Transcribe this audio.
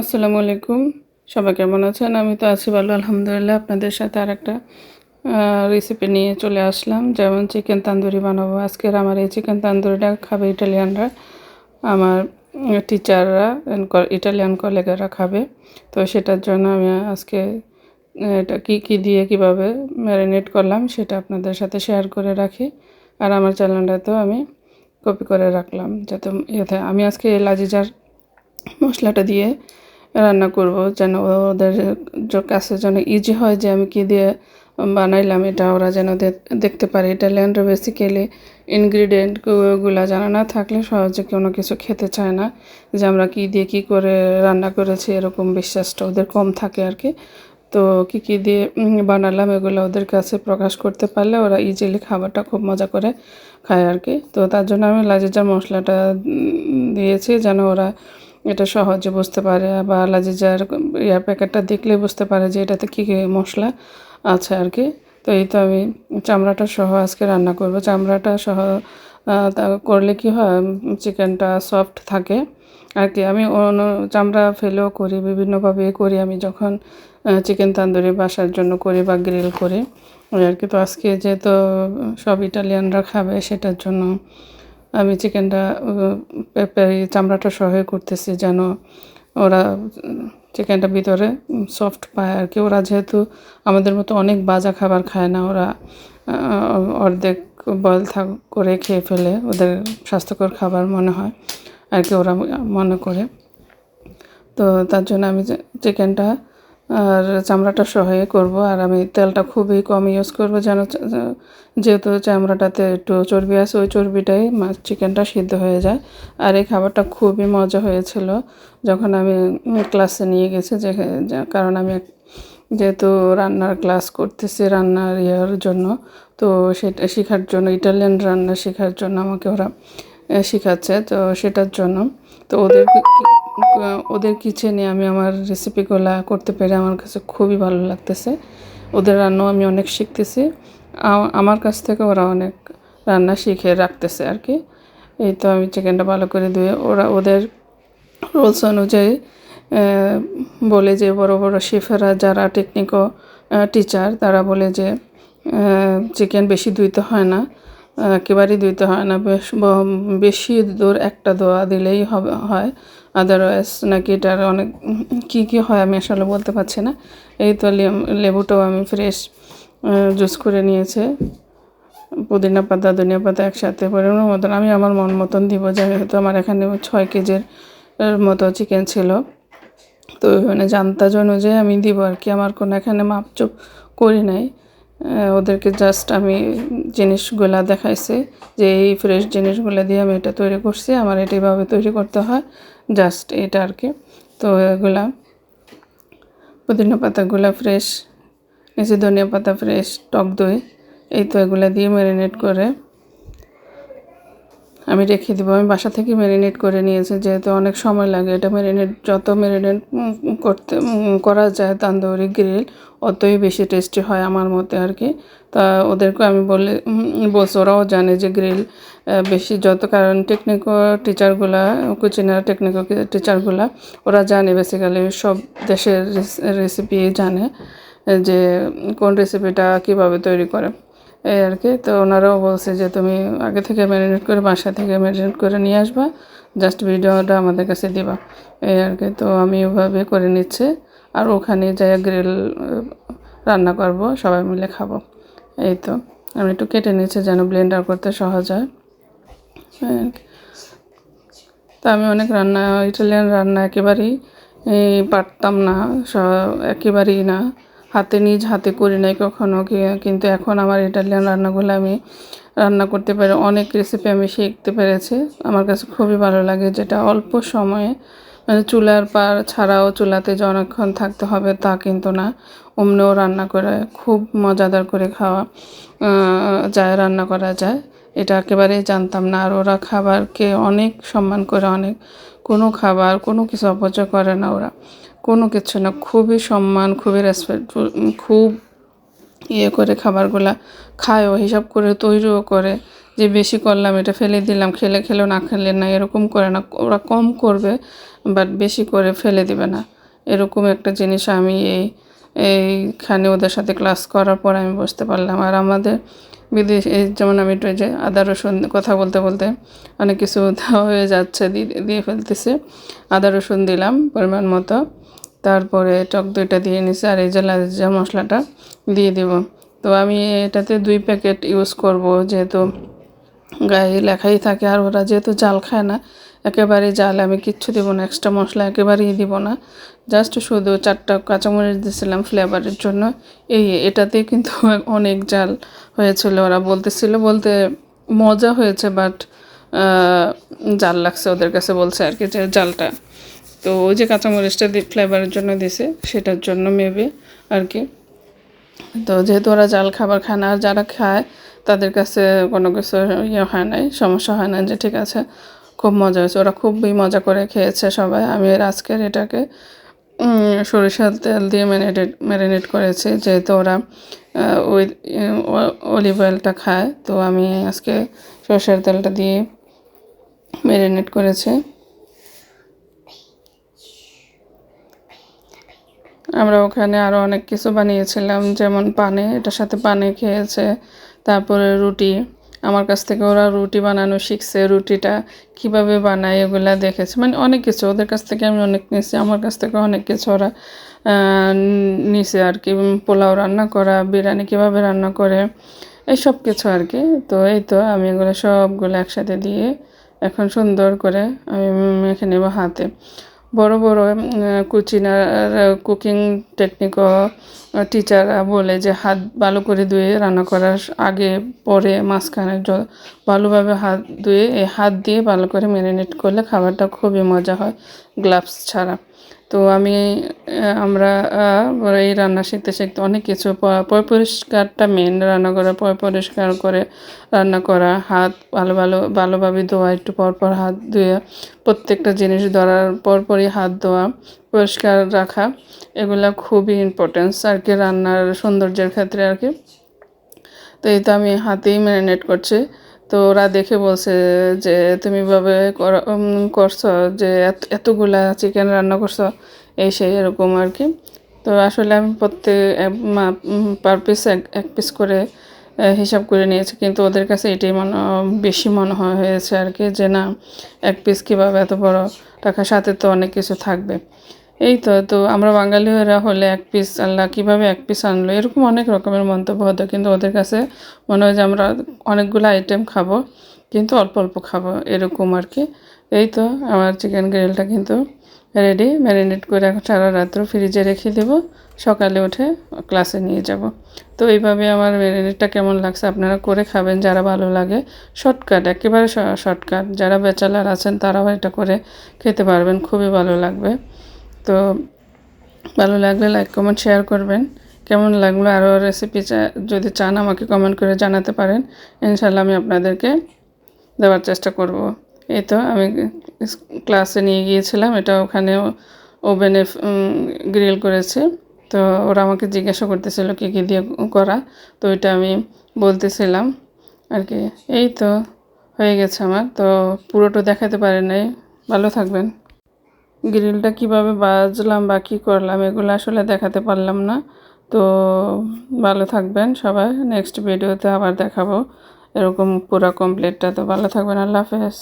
আসসালামু আলাইকুম। সবাই কেমন আছেন? আমি তো আছি ভালো আলহামদুলিল্লাহ। আপনাদের সাথে আরেকটা রেসিপি নিয়ে চলে আসলাম। যেমন চিকেন তান্দুরি বানাবো। আজকের আমার এই চিকেন তান্দুরিটা খাবে ইটালিয়ানরা। আমার টিচাররা ইটালিয়ান কলিগরা খাবে। তো সেটার জন্য আমি আজকে এটা কি দিয়ে কিভাবে ম্যারিনেট করলাম সেটা আপনাদের সাথে শেয়ার করে রাখি। আর আমার চ্যানেলটাতেও আমি কপি করে রাখলাম যাতে আমি আজকে লাজিজার মশলাটা দিয়ে রান্না করব যেন ওদের কাছে যেন ইজি হয় যে আমি কি দিয়ে বানাইলাম, এটা ওরা যেন দেখতে পারে। ইটালিয়ানরা বেসিক্যালি ইনগ্রিডিয়েন্টগুলো জানা না থাকলে সহজে কোনো কিছু খেতে চায় না, যে আমরা কি দিয়ে কি করে রান্না করেছি এরকম বিশ্বাসটা ওদের কম থাকে আর কি। তো কি দিয়ে বানালাম এগুলো ওদের কাছে প্রকাশ করতে পারলে ওরা ইজিলি খাবারটা খুব মজা করে খায় আর কি। তো তার জন্য আমি লাজিজার মশলাটা দিয়েছি যেন ওরা এটা সহজে বুঝতে পারে, বা লাজিজার প্যাকেটটা দেখলে বুঝতে পারে যে এটাতে কী কী মশলা আছে আর কি। তো এই তো আমি চামড়াটা সহ আজকে রান্না করব। চামড়াটা সহ তা করলে কি হয়, চিকেনটা সফট থাকে আর কি। আমি অন্য চামড়া ফেলেও করি, বিভিন্নভাবে করি আমি যখন চিকেন তান্দুরি বাসার জন্য করি বা গ্রিল করি ওই আর কি। তো আজকে যেহেতু সব ইটালিয়ানরা খাবে সেটার জন্য আমি চিকেনটা চামড়াটা সহ করতেছি যেন ওরা চিকেনটা ভিতরে সফট পায় আর কি। ওরা যেহেতু আমাদের মতো অনেক বাজা খাবার খায় না, ওরা অর্ধেক বয়েল করে খেয়ে ফেলে, ওদের স্বাস্থ্যকর খাবার মনে হয় আর কি ওরা মনে করে। তো তার জন্য আমি চিকেনটা আর চামড়াটা সহ করব। আর আমি তেলটা খুবই কম ইউজ করব যেন যেহেতু চামড়াটাতে একটু চর্বি আছে ওই চর্বিটাই চিকেনটা সিদ্ধ হয়ে যায়। আর এই খাবারটা খুবই মজা হয়েছিল যখন আমি ক্লাসে নিয়ে গেছি, কারণ আমি যেহেতু রান্নার ক্লাস করতেছি রান্নার ইয়ের জন্য, তো সেটা শেখার জন্য ইটালিয়ান রান্না শেখার জন্য আমাকে ওরা শেখাচ্ছে, তো সেটার জন্য। তো ওদের কিচেনে আমি আমার রেসিপিগুলো করতে পেরে আমার কাছে খুবই ভালো লাগতেছে। ওদের রান্নাও আমি অনেক শিখতেছি, আমার কাছ থেকে ওরা অনেক রান্না শিখে রাখতেছে আর কি। এই তো আমি চিকেনটা ভালো করে ধুয়ে ওদের রুলস অনুযায়ী বলে যে বড় বড় শেফেরা যারা টেকনিক্যাল টিচার তারা বলে যে চিকেন বেশি ধুইতে হয় না, একেবারেই ধুইতে হয় না, বেশি দূর একটা ধোয়া দিলেই হয়। আদারওয়াইজ নাকি এটার অনেক কী হয় আমি আসলে বলতে পারছি না। এই তো লেবুটাও আমি ফ্রেশ জুস করে নিয়েছে, পুদিনা পাতা ধনিয়া পাতা একসাথে পরিমাণ মতন আমি আমার মন মতন দিব, যেহেতু আমার এখানে 6 কেজির মতো চিকেন ছিল। তো মানে জান্তাজ অনুযায়ী আমি দিব আর কি, আমার কোনো এখানে মাপচুপ করি নাই। ওদেরকে জাস্ট আমি জিনিসগুলা দেখাইছি যে এই ফ্রেশ জিনিসগুলো দিয়ে আমি এটা তৈরি করছি, আমার এটা এভাবে তৈরি করতে হয়, জাস্ট এটা আর কি। তো এগুলা পুদিনা পাতাগুলা ফ্রেশ, নিচে ধনিয়া পাতা ফ্রেশ, টক দই, এই তো এগুলা দিয়ে ম্যারিনেট করে আমি রেখে দেবো। আমি বাসা থেকে ম্যারিনেট করে নিয়েছি, যেহেতু অনেক সময় লাগে এটা যত ম্যারিনেট করা যায় তান্দুরি গ্রিল অতই বেশি টেস্টি হয় আমার মতে আর কি। তা ওদেরকে আমি বলছি, ওরাও জানে যে গ্রিল বেশি যত, কারণ টেকনিক্যাল টিচারগুলা কুচিনার টেকনিক্যাল টিচারগুলা ওরা জানে বেসিক্যালি সব দেশের রেসিপি জানে যে কোন রেসিপিটা কীভাবে তৈরি করে এই আর কি। তো ওনারাও বলছে যে তুমি আগে থেকে ম্যারিনেট করে বাসা থেকে ম্যারিনেট করে নিয়ে আসবা, জাস্ট ভিডিওটা আমাদের কাছে দিবা এই আর কি। তো আমি ওভাবে করে নিচ্ছি, আর ওখানে যাই গ্রিল রান্না করব, সবাই মিলে খাবো। এই তো আমি একটু কেটে নিচ্ছি যেন ব্লেন্ডার করতে সহজ হয়। তা আমি অনেক ইটালিয়ান রান্না একেবারেই পারতাম না, একেবারেই না, নিজ হাতে করি নাই কখনো, কিন্তু এখন আমার ইটালিয়ান রান্নাগুলো আমি রান্না করতে পারি, অনেক রেসিপি আমি শিখতে পেরেছি। আমার কাছে খুবই ভালো লাগে যেটা অল্প সময়ে, মানে চুলার পার ছাড়াও চুলাতে যে অনেকক্ষণ থাকতে হবে তা কিন্তু না, অমনিও রান্না করে খুব মজাদার করে খাওয়া যায়, রান্না করা যায়, এটা একেবারেই জানতাম না। আর ওরা খাবারকে অনেক সম্মান করে, অনেক কোনো খাবার কোনো কিছু অপচয় করে না ওরা, কোনো কিছু না, খুবই সম্মান, খুবই রেসপেক্টফুল, খুব করে খাবারগুলা খায়ও, হিসাব করে তৈরিও করে, যে বেশি করলাম এটা ফেলে দিলাম, খেলেও না খেলে না, এরকম করে না, ওরা কম করবে বাট বেশি করে ফেলে দিবে না। এরকম একটা জিনিস আমি এইখানে ওদের সাথে ক্লাস করার পর আমি বুঝতে পারলাম। আর আমাদের বিদেশ এই যেমন আমি একটু যে আদা রসুন কথা বলতে বলতে অনেক কিছু দেওয়া হয়ে যাচ্ছে, দিয়ে ফেলতেছি। আদা রসুন দিলাম পরিমাণ মতো, তারপরে টক দইটা দিয়ে নিছি, আর এই যে লালজা মশলাটা দিয়ে দিব। তো আমি এটাতে 2 প্যাকেট ইউজ করব, যেহেতু গায়ে লেখাই থাকে। আর ওরা যেহেতু জাল খায় না, একেবারেই জাল আমি কিচ্ছু দিব না, এক্সট্রা মশলা একেবারেই দিব না। জাস্ট শুধু 4টা কাঁচামরিচ দিয়েছিলাম ফ্লেভারের জন্য। এটাতেই কিন্তু অনেক জাল হয়েছিল। ওরা বলতে মজা হয়েছে, বাট জাল লাগছে ওদের কাছে, বলছে আর কি যে জালটা। তো ওই যে কাঁচামরিচটা ফ্লেভারের জন্য দিছে, সেটার জন্য মেবি আর কি। তো যেহেতু ওরা জাল খাবার খায় না, আর যারা খায় তাদের কাছে কোনো কিছু হয় নাই, সমস্যা হয় না, যে ঠিক আছে খুব মজা হয়েছে। ওরা খুবই মজা করে খেয়েছে সবাই। আমি আজকের এটাকে সরিষার তেল দিয়ে ম্যারিনেট করেছি, যেহেতু ওরা ওই অলিভ অয়েলটা খায়। তো আমি আজকে সরিষার তেলটা দিয়ে ম্যারিনেট করেছি। আমরা ওখানে আরও অনেক কিছু বানিয়েছিলাম, যেমন পানে, এটার সাথে পানে খেয়েছে। তারপরে রুটি, আমার কাছ থেকে ওরা রুটি বানানো শিখছে, রুটিটা কিভাবে বানায় এগুলা দেখেছে। মানে অনেক কিছু ওদের কাছ থেকে আমি অনেক নিয়েছি, আমার কাছ থেকে অনেক কিছু ওরা নিছে আর কি। পোলাও রান্না করা, বিরিয়ানি কীভাবে রান্না করে, এইসব কিছু আর কি। তো এই তো আমি এগুলো সবগুলো একসাথে দিয়ে এখন সুন্দর করে আমি মেখে নেব হাতে। বড় বড় কুকিং টেকনিকও টিচাররা বলে যে হাত ভালো করে ধুয়ে রান্না করার আগে পরে মাঝখানে ভালোভাবে হাত ধুয়ে এই হাত দিয়ে ভালো করে ম্যারিনেট করলে খাবারটা খুবই মজা হয় গ্লাভস ছাড়া। তো আমরা এই রান্না শিখতে শিখতে অনেক কিছু, পরিষ্কারটা মেন, রান্না করা পরিষ্কার করে রান্না করা, হাত ভালোভাবে ধোয়া, একটু পরপর হাত ধুয়ে প্রত্যেকটা জিনিস ধরার পরপরই হাত ধোয়া, পরিষ্কার রাখা, এগুলা খুবই ইম্পর্টেন্স আর কি রান্নার সৌন্দর্যের ক্ষেত্রে আর কি। তো এই তো আমি হাতেই ম্যারিনেট করছি। তো ওরা দেখে বলছে যে তুমি ভাবে করছো, যে এতগুলা চিকেন রান্না করছো, এই সেই এরকম আর কি। তো আসলে আমি পার পিস এক পিস করে হিসাব করে নিয়েছি, কিন্তু ওদের কাছে এটাই বেশি মনে হয়েছে আর কি, যে না এক পিস কীভাবে এত বড় টাকার সাথে তো অনেক কিছু থাকবে। এই তো আমরা বাঙালিরা হলে এক পিস আল্লাহ কীভাবে এক পিস আনলো, এরকম অনেক রকমের মন্তব্য হতো। কিন্তু ওদের কাছে মনে হয় যে আমরা অনেকগুলো আইটেম খাবো, কিন্তু অল্প অল্প খাবো, এরকম আর কি। এই তো আমার চিকেন গ্রিলটা কিন্তু রেডি, ম্যারিনেট করে এখন সারা রাত্র ফ্রিজে রেখে দেবো, সকালে উঠে ক্লাসে নিয়ে যাব। তো এইভাবে আমার ম্যারিনেটটা কেমন লাগছে আপনারা করে খাবেন, যারা ভালো লাগে। শর্টকাট, একেবারে শর্টকাট, যারা ব্যাচেলার আছেন তারাও এটা করে খেতে পারবেন, খুবই ভালো লাগবে। তো ভালো লাগলে লাইক কমেন্ট শেয়ার করবেন। কেমন লাগলো আরও রেসিপি যদি চান আমাকে কমেন্ট করে জানাতে পারেন, ইনশাল্লাহ আমি আপনাদেরকে দেওয়ার চেষ্টা করব। এই তো আমি ক্লাসে নিয়ে গিয়েছিলাম, এটা ওখানে ওভেনে গ্রিল করেছে। তো ওরা আমাকে জিজ্ঞাসা করতেছিল কী কী দিয়ে করা, তো এটা আমি বলতেছিলাম আর কি। এই তো হয়ে গেছে আমার, তো পুরোটা দেখাতে পারি নাই। ভালো থাকবেন। গ্রিলটা কিভাবে বাজলাম বা কী করলাম এগুলো আসলে দেখাতে পারলাম না। তো ভালো থাকবেন সবাই, নেক্সট ভিডিওতে আবার দেখাবো এরকম পুরো কমপ্লিটটা। তো ভালো থাকবেন, আল্লাহ হাফেজ।